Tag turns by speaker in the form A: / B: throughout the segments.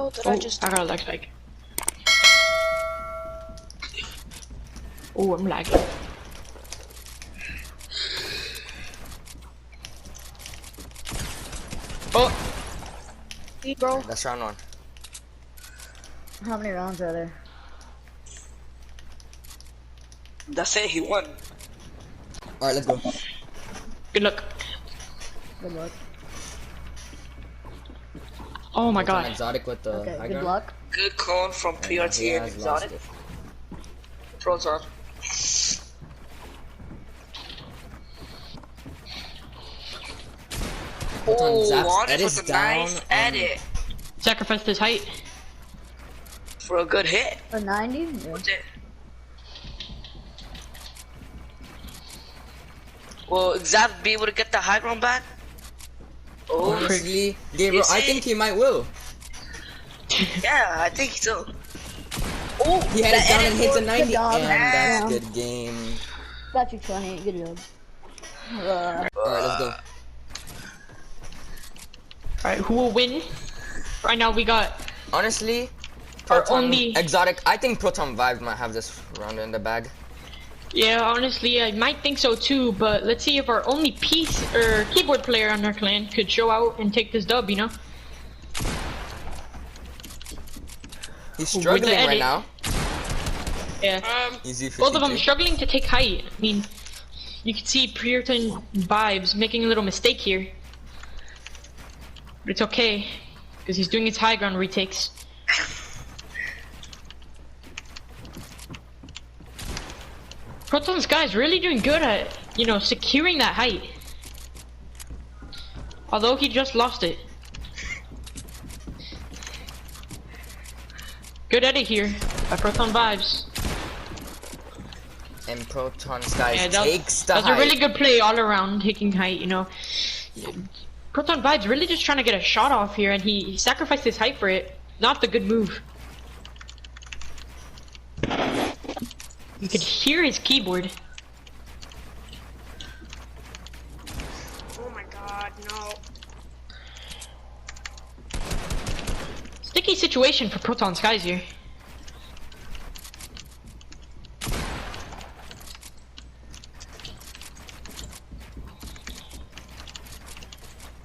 A: hell did I just?
B: I got a leg spike. Oh, I'm lagging. Oh!
A: Hey, bro.
C: That's round 1.
D: How many rounds are there?
A: That's it. He won.
C: Alright, let's go.
B: Good luck.
D: Good luck.
B: Oh my
C: Proton
B: god.
C: Exotic with the
D: Okay,
C: high
D: good
C: ground.
D: luck.
A: Good call from
C: And he has lost
A: PRTN-Exotic.
C: it.
A: Proton.
C: Proton
A: Oh,
C: Xapz
A: Honest
C: edits
A: with a
C: down.
A: nice edit
B: Sacrificed his height.
A: for a good hit.
D: For 90? Yeah.
A: What's it? Will Xapz be able to get the high ground back? Oh,
C: Honestly, Gabriel,
A: Is
C: I
A: it?
C: think he might will.
A: yeah, I think so. Oh,
C: He had it down and hits a
D: Good
C: 90,
D: job.
C: and that's
D: Yeah.
C: good game.
D: Got you, 20. Good job.
C: Alright, let's go.
B: Alright, who will win? Right now we got
C: Honestly,
B: our
C: Proton
B: only.
C: Exotic, I think Proton Vibez might have this round in the bag.
B: Yeah, honestly, I might think so too, but let's see if our only piece or keyboard player on our clan could show out and take this dub, you know?
C: He's struggling right
B: edit.
C: now.
B: Yeah.
C: Easy
B: Both of them
C: 52.
B: struggling to take height. I mean, you can see PRTN-Vibez making a little mistake here. But it's okay, because he's doing his high ground retakes. Proton Skyz really doing good at, you know, securing that height. Although he just lost it. Good edit here by Proton Vibez.
C: And Proton Skyz
B: Yeah,
C: takes the
B: that's
C: height.
B: a really good play all around, taking height, you know. Proton Vibez really just trying to get a shot off here, and he sacrificed his height for it. Not the good move. You could hear his keyboard.
A: Oh my god, no.
B: Sticky situation for Proton Skyz here.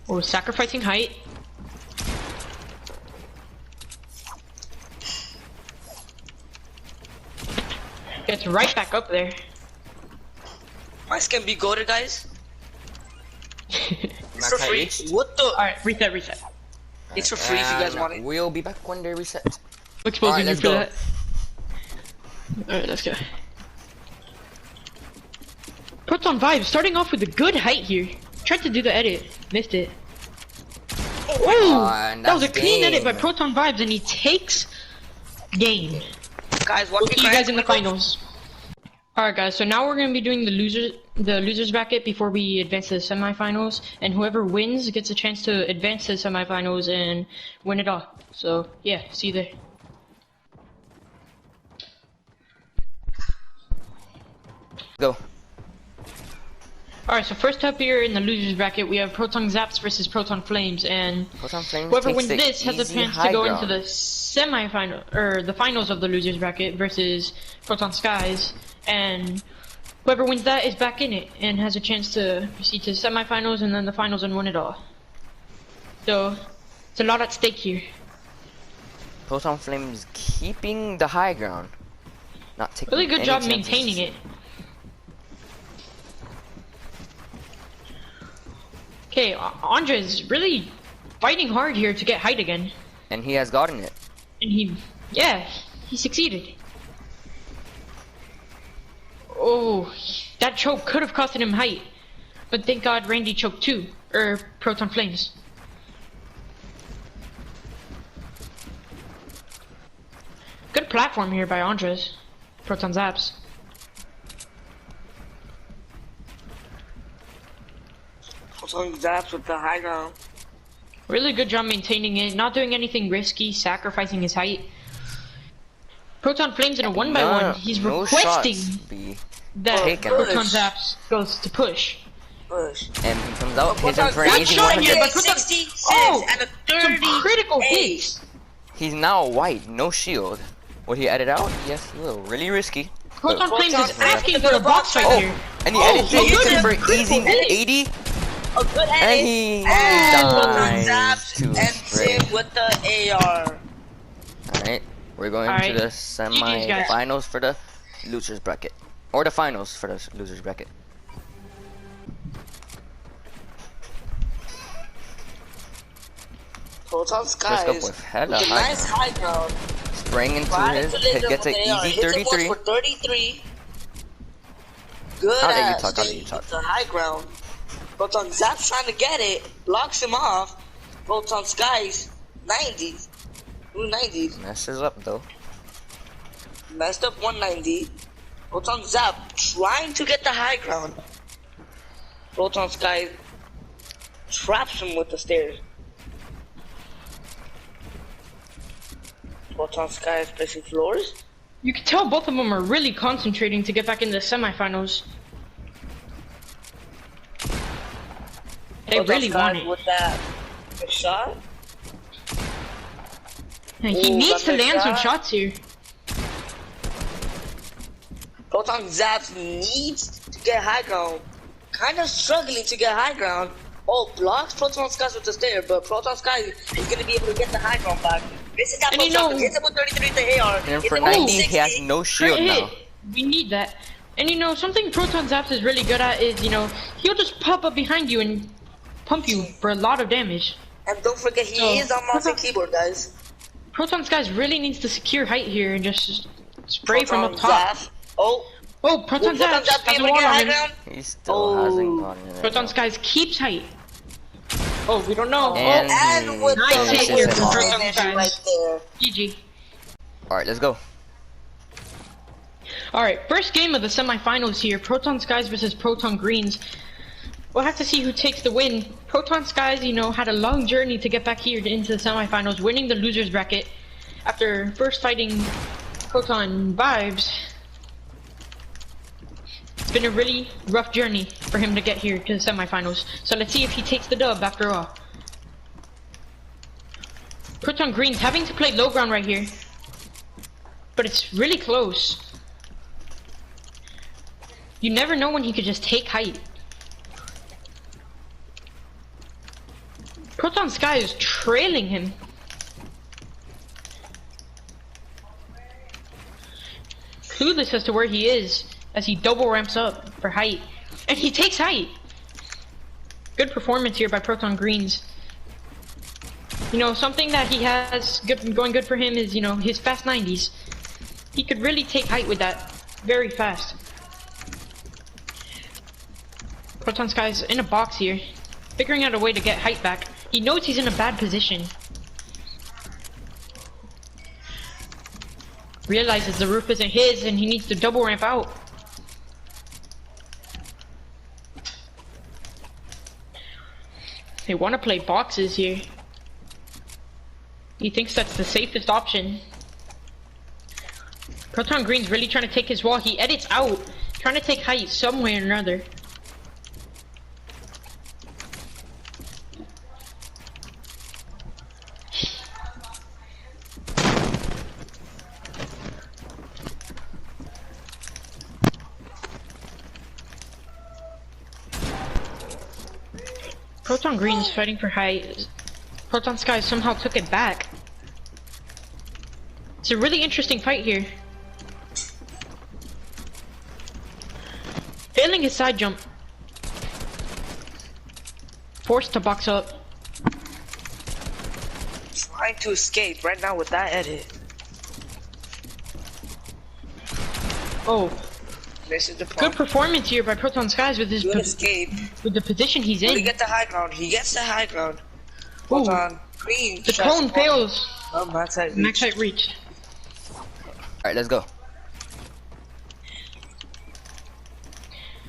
B: Oh, sacrificing height. Gets right back up there.
A: My skin be goated, guys.
C: Max
A: For
C: height
A: free.
C: reached.
A: What the?
B: Alright, reset.
A: It's for free if you guys
C: And
A: want it.
C: We'll be back when they reset.
B: Exposing
C: Alright,
B: you
C: let's
B: for
C: go.
B: that. Alright, let's go. Proton Vibez starting off with a good height here. Tried to do the edit, missed it. Oh,
C: and
B: that was a
C: that's
B: clean edit by
C: game.
B: Proton Vibez, and he takes game.
A: Guys,
B: We'll see you guys in the finals. Alright guys, so now we're gonna be doing the losers bracket before we advance to the semifinals, and whoever wins gets a chance to advance to the semifinals and win it all. So yeah, see you there.
C: Go.
B: Alright, so first up here in the losers bracket, we have Proton Xapz versus Proton Flames, and
C: Proton Flames
B: whoever
C: takes
B: wins
C: the
B: this has a
C: easy
B: chance to
C: high
B: go
C: ground.
B: into the semifinal or the finals of the losers bracket versus Proton Skyz, and whoever wins that is back in it and has a chance to proceed to the semifinals and then the finals and win it all. So it's a lot at stake here.
C: Proton Flames keeping the high ground. Not taking
B: Really good
C: any
B: job
C: chances.
B: maintaining it. Okay, Andre's really fighting hard here to get height again.
C: And he has gotten it.
B: And he succeeded. Oh, that choke could have costed him height. But thank God Randy choked too. Or Proton Flames. Good platform here by Andres. Proton Xapz.
A: Proton Xapz with the high ground.
B: Really good job maintaining it, not doing anything risky, sacrificing his height. Proton Flames in a 1x1. He's
C: no
B: requesting
C: shots be
B: that
C: taken.
B: Proton Xapz goes to push.
A: Push.
C: And he comes out, hits him
A: Proton
C: for an
B: Good
C: easy
B: shot here,
C: 100.
B: but Proton-
A: 66
B: Oh,
A: and a
B: some
A: 30.
B: critical
A: Hey.
B: hits.
C: He's now white, no shield. Would he edit out? Yes, he will. Really risky.
B: Proton
A: Proton
B: Clan is
A: Clan
B: asking for the box right
C: Oh,
B: here.
C: and he
B: Oh,
C: edited
B: he
C: it
B: did
C: for
B: it.
C: easy
B: Critical.
C: 80.
A: A good edit.
C: And he
A: And
C: dies to
A: and
C: spray.
A: Tim with the AR.
C: Alright, we're going
B: Alright.
C: to the
B: GG's, guys.
C: semi-finals for the losers bracket. Or the finals for the losers bracket.
A: Proton
C: Let's go
A: Skyz.
C: with hella
A: With a
C: high
A: nice
C: ground.
A: high ground.
C: Spraying into
A: Right
C: his,
A: into Linda
C: gets an
A: with the AR.
C: easy
A: Hits him
C: 33.
A: for 33. Good
C: I'll let you
A: at
C: talk, I'll let
A: staying
C: you talk.
A: with the high ground. PRTN-Xapz trying to get it. Blocks him off. Proton Skyz. 90s. 290s.
C: Messes up though.
A: Messed up 190. PRTN-Xapz trying to get the high ground. Proton Skyz traps him with the stairs. Proton Skyz placing floors.
B: You can tell both of them are really concentrating to get back in the semifinals. They
A: Proton
B: really want
A: Skyz
B: it.
A: with that good shot.
B: And he
A: Ooh,
B: needs to
A: got the
B: land some
A: shot.
B: shots here.
A: PRTN-Xapz needs to get high ground. Kind of struggling to get high ground. Oh, blocks PRTN-Skyz with the stair, but PRTN-Skyz is going to be able to get the high ground back. This is that
B: And you
A: PRTN-Skyz.
B: know-
A: Hits him with 33 to the AR.
C: And
A: Hits
C: for
A: him with
C: 90, he
A: 60.
C: has no shield
B: Great
C: now.
B: hit. We need that. And you know, something PRTN-Xapz is really good at is, you know, he'll just pop up behind you and pump you for a lot of damage.
A: And don't forget, he
B: So-
A: is on mouse and keyboard, guys.
B: PRTN-Skyz really needs to secure height here and just spray from up top.
A: PRTN-Xapz. Oh,
B: Oh,
A: will
B: PRTN-Xapz
A: PRTN-Xapz be
B: has a
A: able to
B: wall
A: get
B: on
A: high
B: him.
A: ground?
C: He still
A: Oh.
C: hasn't gotten it.
B: PRTN-Skyz keeps height. Oh, we don't know.
C: And
A: And with
B: Nice
A: the
B: hit
C: finishes
B: here
C: him
B: from
C: off.
B: PRTN-Skyz.
A: finish right there.
B: GG.
C: Alright, let's go.
B: Alright, first game of the semifinals here. PRTN-Skyz versus PRTN-Greenz. We'll have to see who takes the win. PRTN-Skyz, you know, had a long journey to get back here into the semifinals, winning the losers bracket after first fighting PRTN-Vibez. It's been a really rough journey for him to get here to the semifinals. So let's see if he takes the dub after all. PRTN-Greenz having to play low ground right here. But it's really close. You never know when he could just take height. PRTN-Skyz is trailing him. Clueless as to where he is as he double ramps up for height. And he takes height. Good performance here by PRTN-Greenz. You know, something that he has going good for him is, you know, his fast 90s. He could really take height with that very fast. PRTN-Skyz in a box here, figuring out a way to get height back. He knows he's in a bad position. Realizes the roof isn't his and he needs to double ramp out. They want to play boxes here. He thinks that's the safest option. PRTN-Greenz really trying to take his wall. He edits out, trying to take height some way or another. PRTN-Greenz fighting for height. PRTN-Skyz somehow took it back. It's a really interesting fight here. Failing his side jump. Forced to box up.
A: Trying to escape right now with that edit.
B: Oh,
A: This is the
B: good
A: problem.
B: performance here by PRTN-Skyz with his
A: Good escape.
B: with the position he's
A: Will he
B: in.
A: get the high ground? He gets the high ground.
B: Ooh.
A: PRTN-Greenz.
B: The cone fails.
A: Oh, max height
B: Max
A: reach.
B: height reach.
C: Alright, let's go.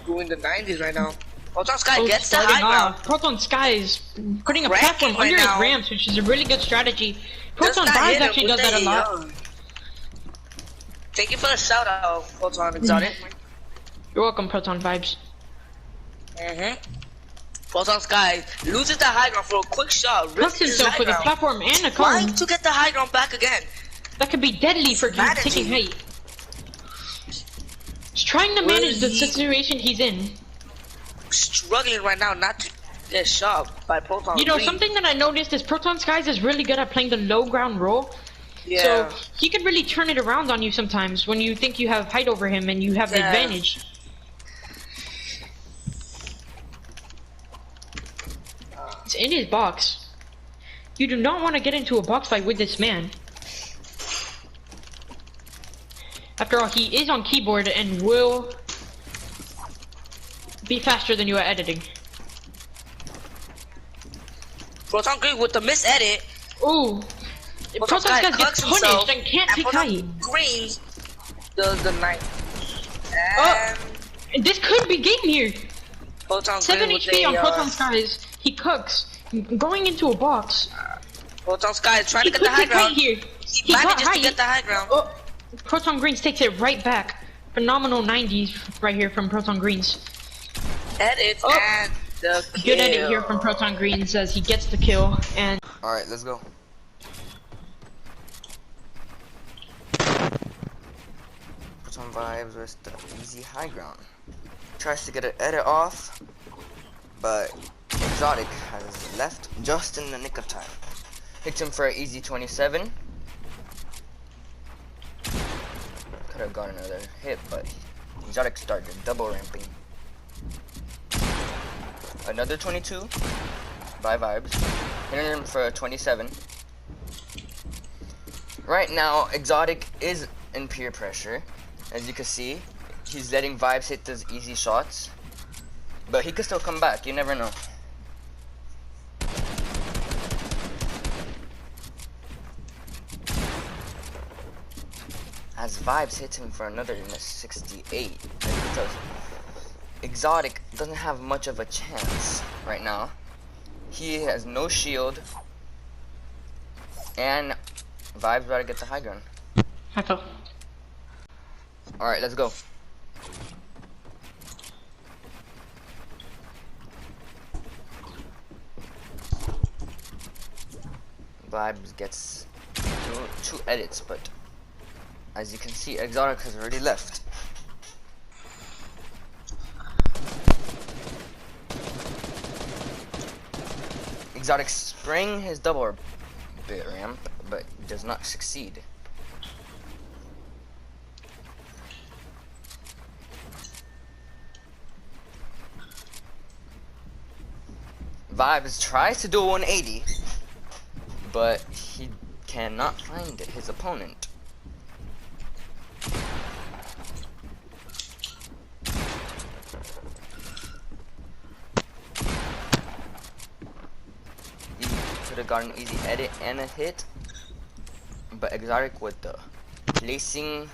A: Doing the 90s right now. PRTN-Skyz
B: Oh,
A: gets the
B: starting
A: high ground.
B: off. PRTN-Skyz putting a
A: Cracking
B: platform
A: right
B: under his
A: now.
B: ramps, which is a really good strategy.
A: Just not
B: PRTN-Vibez
A: hit him
B: actually
A: with
B: does that a
A: the
B: lot.
A: AR. Thank you for the shout out, PRTN-Exotic.
B: You're welcome, PRTN-Vibez.
A: Proton-Skyz loses the high ground for a quick shot.
B: Puts
A: Risks his
B: himself
A: high
B: with a
A: ground.
B: platform and a
A: Trying
B: cone.
A: to get the high ground back again.
B: That could be deadly for
A: Managing.
B: taking height. He's trying to manage the situation he's in.
A: Struggling right now not to get shot by Proton.
B: You know,
A: Green.
B: something that I noticed is Proton-Skyz is really good at playing the low ground role.
A: Yeah.
B: So he could really turn it around on you sometimes when you think you have height over him and you have the advantage. It's in his box. You do not want to get into a box fight with this man. After all, he is on keyboard and will be faster than you at editing.
A: Proton Green with the misedit.
B: Ooh. Proton-Skyz gets punished and can't take height.
A: Greenz does the night.
B: Oh, this could be game here.
A: Proton
B: 7
A: Green with
B: HP on
A: a,
B: Proton-Skyz. He cooks. Going into a box.
A: Proton-Skyz trying
B: He
A: to get the
B: could
A: high
B: take height
A: ground.
B: here.
A: He
B: got
A: manages to
B: height.
A: get the high ground.
B: Oh, Proton-Greenz takes it right back. Phenomenal 90s right here from Proton-Greenz.
A: Edit
B: Oh.
A: and the kill.
B: Good edit here from Proton-Greenz as he gets the kill. And
C: Alright, let's go. PRTN-Vibez with the easy high ground. Tries to get an edit off, but Exotic has left just in the nick of time. Hits him for an easy 27. Could have got another hit, but Exotic started double ramping. Another 22 by Vibez. Hitting him for a 27. Right now, Exotic is in peer pressure. As you can see, he's letting Vibez hit those easy shots. But he could still come back, you never know. As Vibez hits him for another 68. Because Exotic doesn't have much of a chance right now. He has no shield. And Vibez about to get the high ground.
B: I fell.
C: Alright, let's go. Vibez gets two edits, but as you can see, Exotic has already left. Exotic spraying his double bit ramp, but does not succeed. Vibez tries to do a 180, but he cannot find his opponent. He could have got an easy edit and a hit, but Exotic with the placing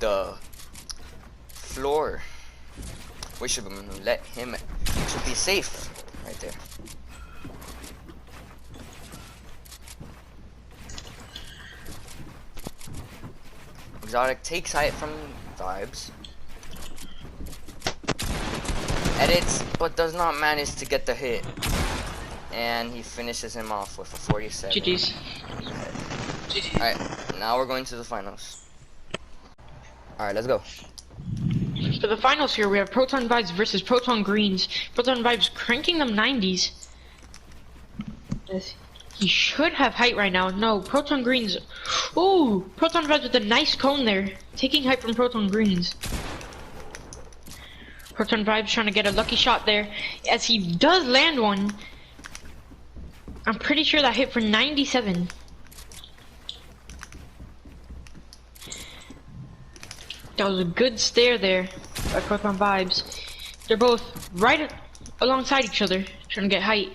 C: the floor, we should let him, should be safe right there. Exotic takes height from Vibez, edits, but does not manage to get the hit, and he finishes him off with a 47.
B: GG's.
C: Alright, now we're going to the finals. Alright, let's go.
B: For the finals here, we have Proton-Vibez versus Proton-Greenz. Proton-Vibez cranking them 90s. Yes. He should have height right now. No, Proton-Greenz. Ooh, Proton-Vibez with a nice cone there. Taking height from Proton-Greenz. Proton-Vibez trying to get a lucky shot there. As he does land one. I'm pretty sure that hit for 97. That was a good stare there by Proton-Vibez. They're both right alongside each other, trying to get height.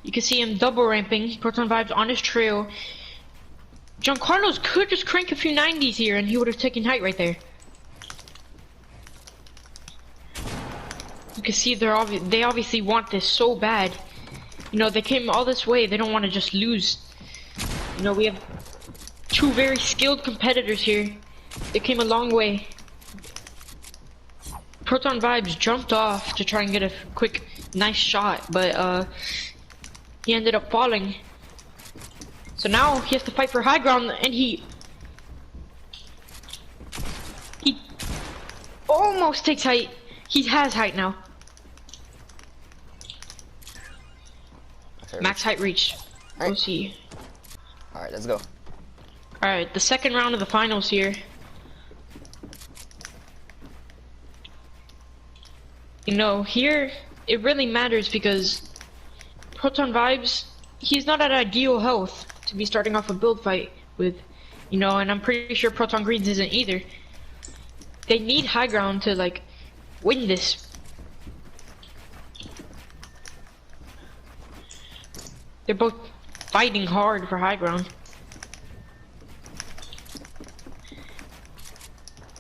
B: You can see him double ramping. Proton-Vibez on his trail. Giancarlo's could just crank a few 90s here and he would have taken height right there. You can see they obviously want this so bad. You know, they came all this way, they don't want to just lose. You know, we have two very skilled competitors here. They came a long way. Proton-Vibez jumped off to try and get a quick nice shot, but he ended up falling. So now he has to fight for high ground, and he almost takes height. He has height now.
C: Okay,
B: Max height reached.
C: Alright.
B: We'll see.
C: Alright, let's go.
B: Alright, the second round of the finals here. You know, here it really matters because PRTN-Vibez, he's not at ideal health to be starting off a build fight with, you know, and I'm pretty sure PRTN-Greenz isn't either. They need high ground to like win this. They're both fighting hard for high ground.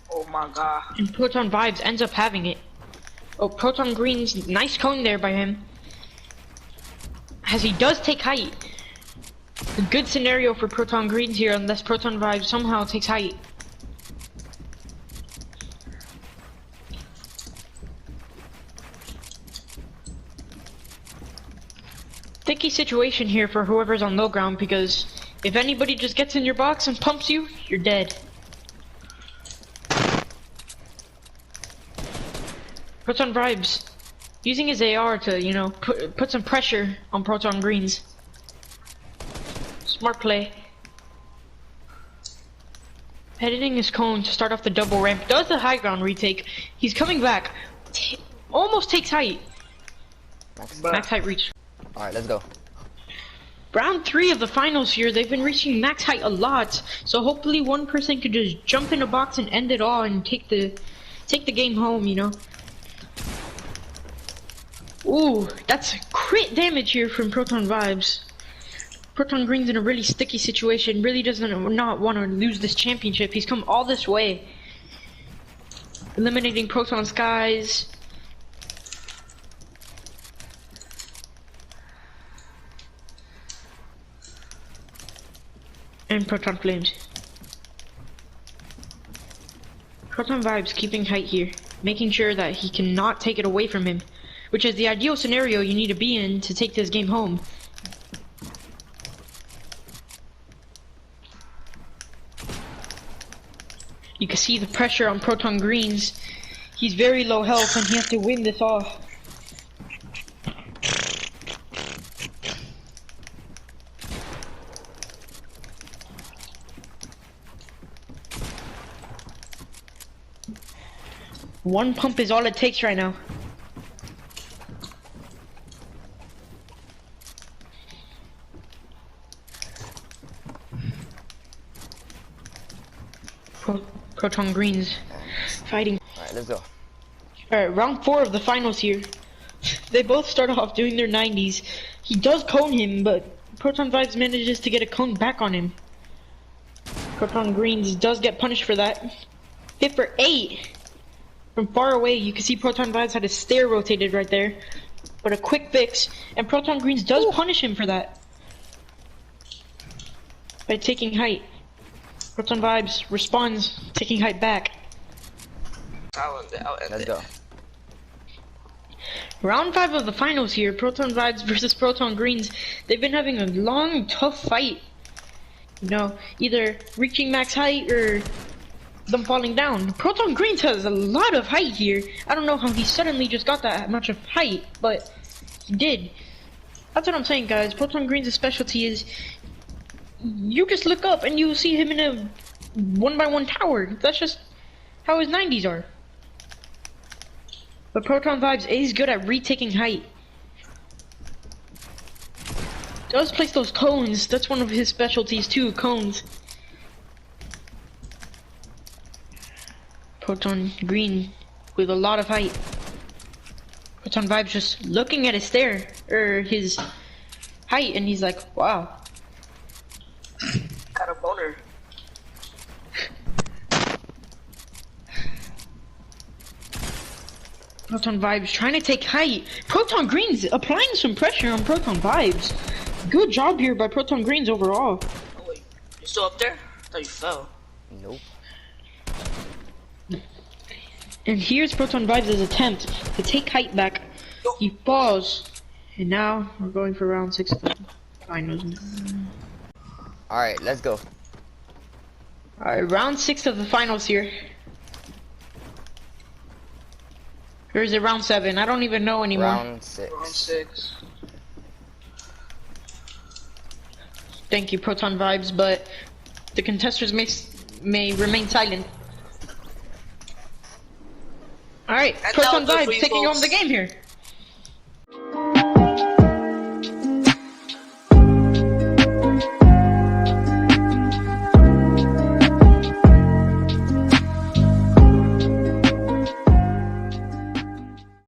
A: Oh my god.
B: And PRTN-Vibez ends up having it. Oh, PRTN-Greenz, nice cone there by him. As he does take height. A good scenario for PRTN-Greenz here unless PRTN-Vibez somehow takes height. Sticky situation here for whoever's on low ground because if anybody just gets in your box and pumps you, you're dead. PRTN-Vibez using his AR to, you know, put some pressure on PRTN-Greenz. Smart play. Editing his cone to start off the double ramp. Does the high ground retake. He's coming back. Almost takes height. Max height reach.
C: Alright, let's go.
B: Round 3 of the finals here, they've been reaching max height a lot, so hopefully one person could just jump in a box and end it all and take the game home, you know. Ooh, that's crit damage here from PRTN-Vibez. PRTN-Greenz in a really sticky situation, really doesn't not want to lose this championship. He's come all this way. Eliminating Proton-Skyz. And Proton Flames. PRTN-Vibez keeping height here, making sure that he cannot take it away from him, which is the ideal scenario you need to be in to take this game home. You can see the pressure on PRTN-Greenz. He's very low health and he has to win this off. One pump is all it takes right now. PRTN-Greenz fighting.
C: Alright, let's go.
B: Alright, round 4 of the finals here. They both start off doing their 90s. He does cone him, but PRTN-Vibez manages to get a cone back on him. PRTN-Greenz does get punished for that. Hit for 8. From far away, you can see PRTN-Vibez had his stare rotated right there. But a quick fix, and PRTN-Greenz does punish him for that. By taking height. PRTN-Vibez responds, taking height back.
C: Let's go.
B: Round 5 of the finals here, PRTN-Vibez versus PRTN-Greenz. They've been having a long, tough fight. You know, either reaching max height or them falling down. PRTN-Greenz has a lot of height here. I don't know how he suddenly just got that much of height, but he did. That's what I'm saying, guys. PRTN-Greenz' specialty is you just look up and you see him in a 1x1 tower. That's just how his 90s are. But PRTN-Vibez is good at retaking height. Does place those cones. That's one of his specialties too, cones. PRTN-Greenz with a lot of height. PRTN-Vibez just looking at his stare, or his height, and he's like, wow.
A: Got a boner.
B: PRTN-Vibez trying to take height. PRTN-Greenz applying some pressure on PRTN-Vibez. Good job here by PRTN-Greenz overall.
A: Oh wait, you still up there? I thought you fell.
C: Nope.
B: And here's PRTN-Vibez' attempt to take height back. He paused. And now we're going for round 6 of the finals.
C: Alright, let's go.
B: Alright, round 6 of the finals here. Or is it round 7? I don't even know anymore.
C: Round 6.
A: Round 6.
B: Thank you, Proton-Vibez, but the contestants may remain silent. Alright,
A: And that was good for
B: Proton-Vibez
A: you
B: taking
A: folks.
B: home the game here.